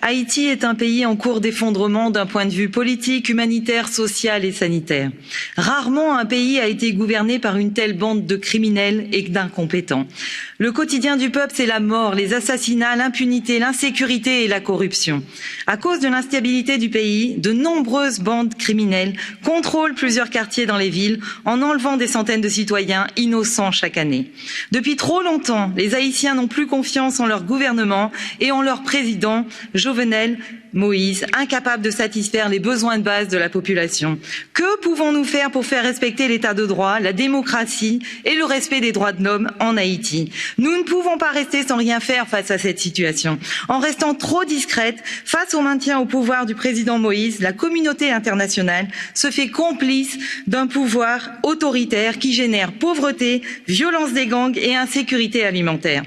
Haïti est un pays en cours d'effondrement d'un point de vue politique, humanitaire, social et sanitaire. Rarement un pays a été gouverné par une telle bande de criminels et d'incompétents. Le quotidien du peuple, c'est la mort, les assassinats, l'impunité, l'insécurité et la corruption. À cause de l'instabilité du pays, de nombreuses bandes criminelles contrôlent plusieurs quartiers dans les villes en enlevant des centaines de citoyens innocents chaque année. Depuis trop longtemps, les Haïtiens n'ont plus confiance en leur gouvernement et en leur président, Jovenel Moïse, incapable de satisfaire les besoins de base de la population. Que pouvons-nous faire pour faire respecter l'état de droit, la démocratie et le respect des droits de l'homme en Haïti? Nous ne pouvons pas rester sans rien faire face à cette situation. En restant trop discrète, face au maintien au pouvoir du président Moïse, la communauté internationale se fait complice d'un pouvoir autoritaire qui génère pauvreté, violence des gangs et insécurité alimentaire.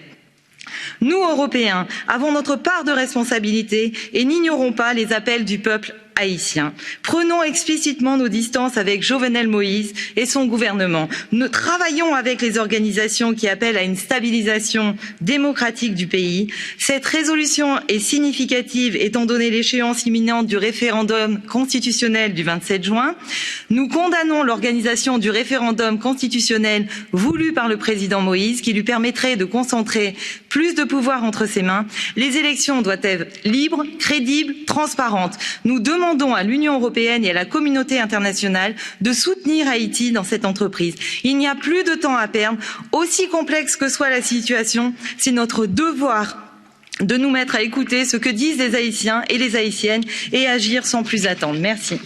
Nous, Européens, avons notre part de responsabilité et n'ignorons pas les appels du peuple haïtien. Prenons explicitement nos distances avec Jovenel Moïse et son gouvernement. Nous travaillons avec les organisations qui appellent à une stabilisation démocratique du pays. Cette résolution est significative étant donné l'échéance imminente du référendum constitutionnel du 27 juin. Nous condamnons l'organisation du référendum constitutionnel voulu par le président Moïse qui lui permettrait de concentrer plus de pouvoir entre ses mains. Les élections doivent être libres, crédibles, transparentes. Nous demandons à l'Union européenne et à la communauté internationale de soutenir Haïti dans cette entreprise. Il n'y a plus de temps à perdre. Aussi complexe que soit la situation, c'est notre devoir de nous mettre à écouter ce que disent les Haïtiens et les Haïtiennes et agir sans plus attendre. Merci.